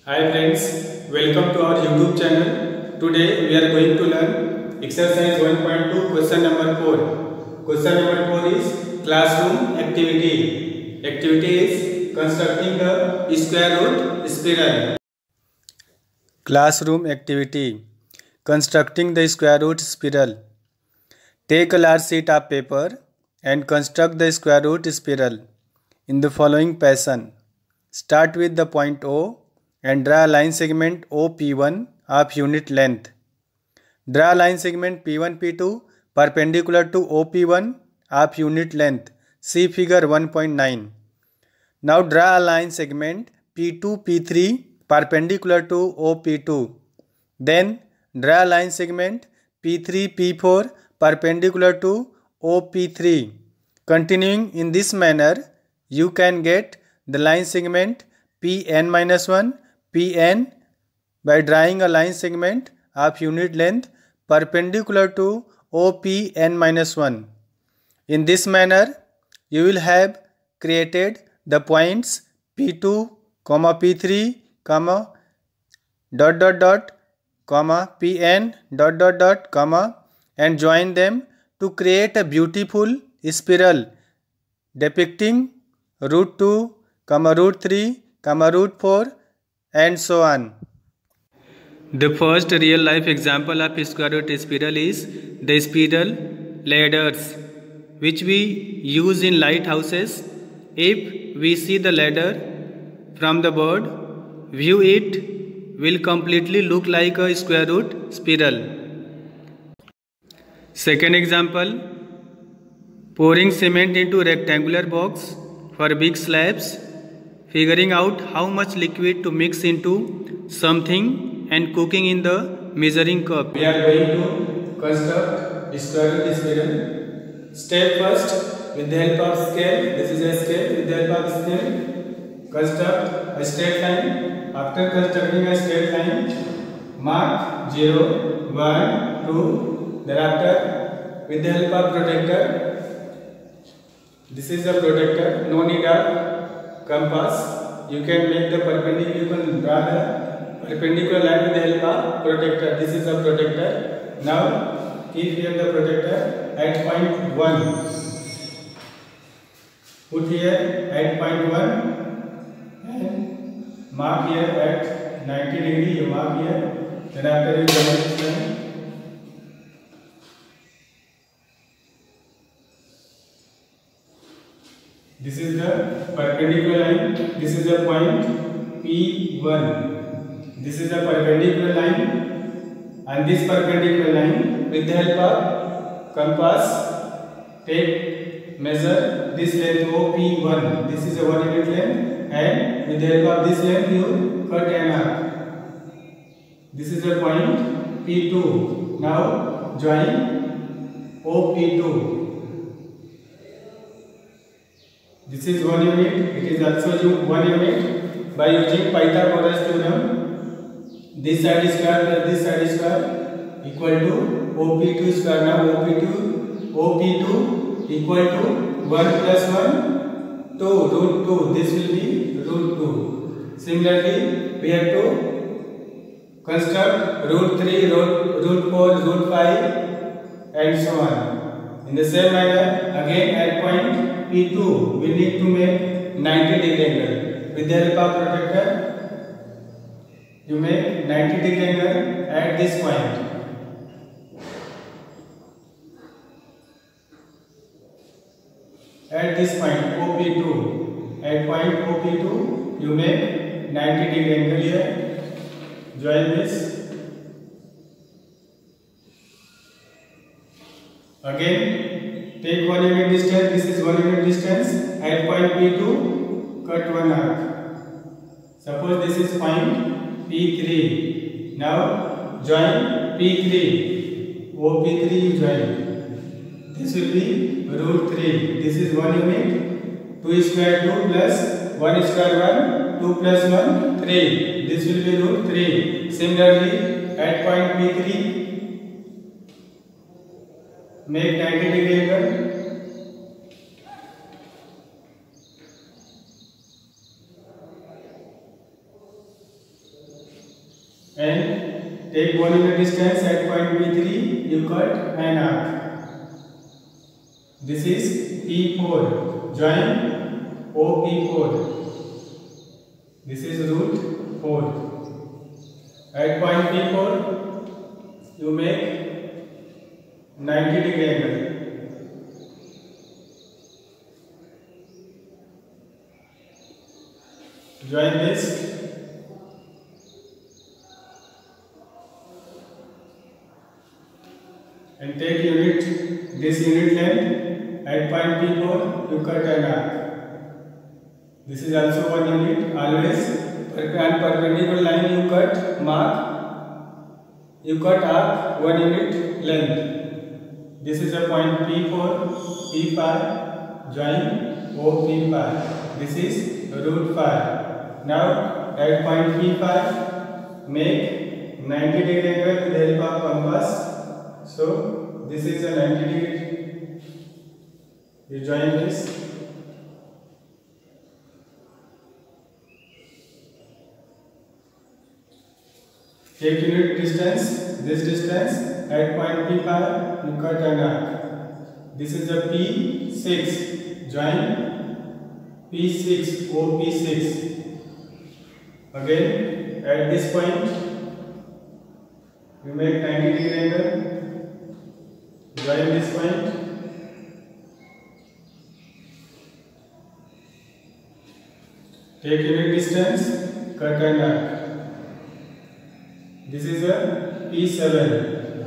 Hi friends, welcome to our YouTube channel. Today we are going to learn exercise 1.2 question number 4. Question number 4 is classroom activity. Activity is constructing the square root spiral. Classroom activity. Constructing the square root spiral. Take a large sheet of paper and construct the square root spiral in the following fashion. Start with the point O and draw a line segment OP1 of unit length. Draw a line segment P1-P2 perpendicular to OP1 of unit length. See figure 1.9. Now draw a line segment P2-P3 perpendicular to OP2. Then draw a line segment P3-P4 perpendicular to OP3. Continuing in this manner, you can get the line segment Pn-1 Pn by drawing a line segment of unit length perpendicular to OPn-1. In this manner, you will have created the points P2, P3, Pn, and join them to create a beautiful spiral depicting root 2, root 3, root 4 and so on. The first real life example of square root spiral is the spiral ladders which we use in lighthouses. If we see the ladder from the bird view, it will completely look like a square root spiral. Second example, pouring cement into rectangular box for big slabs, figuring out how much liquid to mix into something and cooking in the measuring cup. We are going to construct square root spiral. Step first, with the help of scale, this is a scale, with the help of scale, construct a straight line. After constructing a straight line, mark 0, 1, 2, thereafter with the help of protractor, this is the protractor, no need of compass, you can make the perpendicular, you can draw the perpendicular line with the help of protractor. This is the protractor. Now keep here the protractor at point 1. Put here at point 1 and mark here at 90 degree. You mark here. Then after you join this line. This is the perpendicular line. This is the point P1. This is the perpendicular line, and this perpendicular line with the help of compass take measure this length OP1. This is a 1 unit length, and with the help of this length you cut an arc. This is the point P2. Now join OP2. This is 1 unit, it is also 1 unit by using Pythagoras theorem. This side square plus this side square equal to OP2 square. Now OP2 equal to 1 plus 1, 2, root 2. This will be root 2. Similarly, we have to construct root 3, root 4, root 5 and so on. In the same manner, again at point P2, we need to make 90 degree angle. With the help of protractor, you make 90 degree angle at this point. At this point OP2, at point OP2, you make 90 degree angle here. Join this. Again, take 1 unit distance. This is 1 unit distance. At point P2, cut 1 arc. Suppose this is point P3. Now join P3. OP3 you join. This will be root 3. This is 1 unit. 2 square 2 plus 1 square 1. 2 plus 1 3. This will be root 3. Similarly, at point P3, make 90 degree angle. and take 1 unit distance at point P3, you cut an arc. This is P4. Join OP4. This is root 4. At point P4, you make 90-degree angle. Join this. And take this unit length at point P4, you cut an arc. This is also 1 unit. Always perpendicular line you cut, you cut arc 1 unit length. This is a point P4, P5, join OP5. This is root 5. Now at point P5, make 90-degree angle with the help of compass. So this is a 90-degree. You join this. Take unit distance, this distance at point P5, you cut an arc. This is a P6, join P6, OP6. Again, at this point, you make 90-degree angle, join this point. Take unit distance, cut an arc. This is a P7.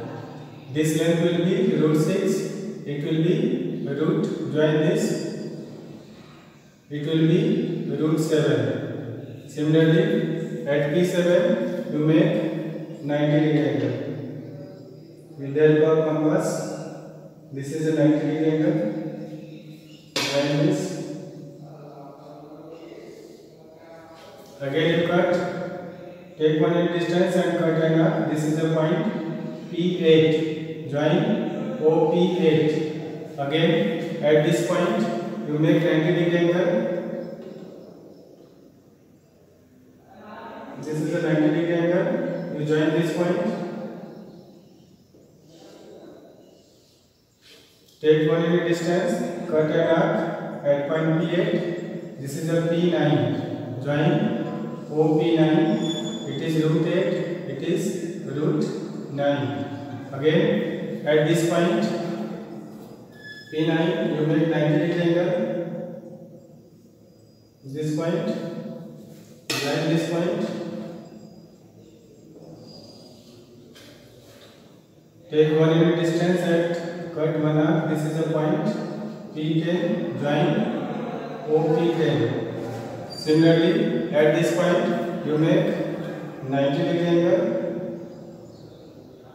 This length will be root 6. It will be root, join this. It will be root 7. Similarly, at P7, you make 90-degree angle. With the help of compass, this is a 90-degree angle. Join this. Again you cut. Take 1 unit distance and cut an arc. This is a point P8. Join OP8. Again, at this point, you make 90-degree angle. This is a 90-degree angle. You join this point. Take 1 unit distance, cut an arc at point P8. This is a P9. Join OP9. It is root 8, it is root 9. Again, at this point, P9, you make 90-degree angle. This point, join this point. Take 1 unit distance at cut 1 arc. This is a point P10, join OP10. Similarly, at this point, you make 90-degree angle.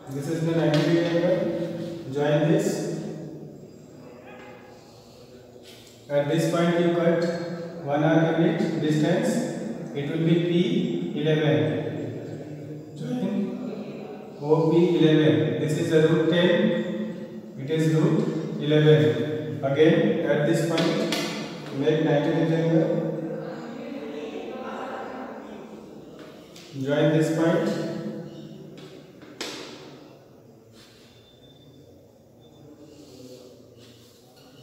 This is the 90-degree angle. Join this. At this point, you cut 1 arc unit distance. It will be P11. Join OP11. This is a root 10. It is root 11. Again, at this point, make 90-degree angle. Join this point.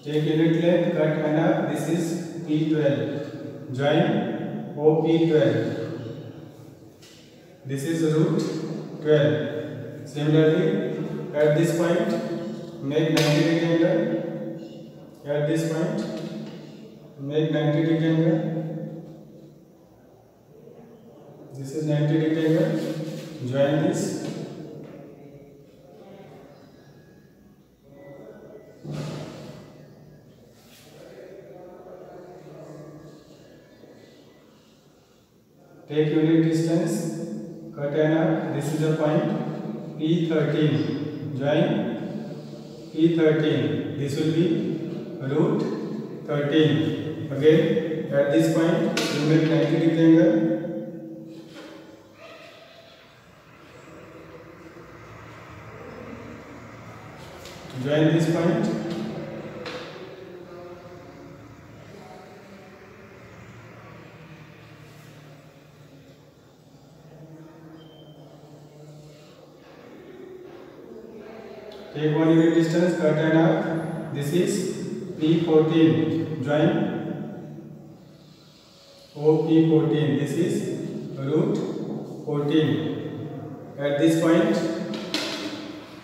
Take unit length, cut an arc. This is P12. Join OP12. This is root 12. Similarly, at this point, make 90-degree angle. At this point, make 90-degree angle. This is 90-degree angle. Join this. Take unit distance, cut an arc. This is a point P13. Join P13. This will be root 13. Again, at this point, you make 90-degree angle. Join this point. Take 1 unit distance, cut an arc. This is P14. Join OP14. This is root 14. At this point,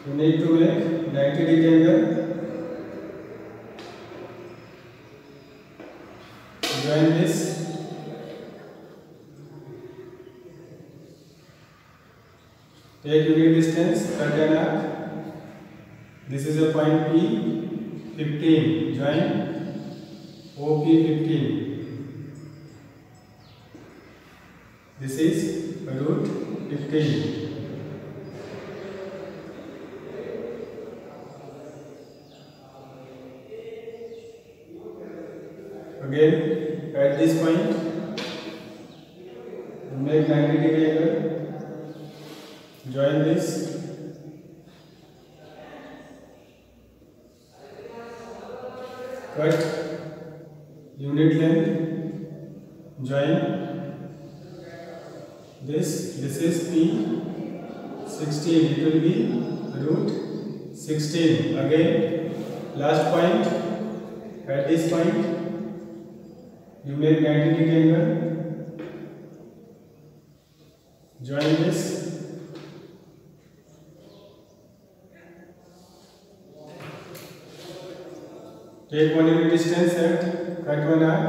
you need to make 90-degree angle. Join this. Take unit distance, cut an arc. This is a point P15. Join OP15. This is root 15. Again, at this point, make 90-degree angle. Join this. Cut unit length. Join this. This is P16. It will be root 16. Again, last point. At this point, you make 90-degree angle. Join this. Take 1 unit distance and cut one arc.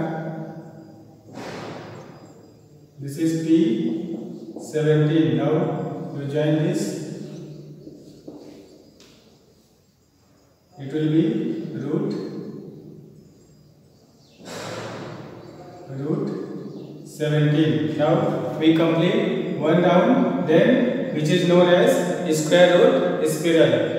This is P17. Now you join this. It will be root 17. Now we complete one round, then which is known as square root spiral.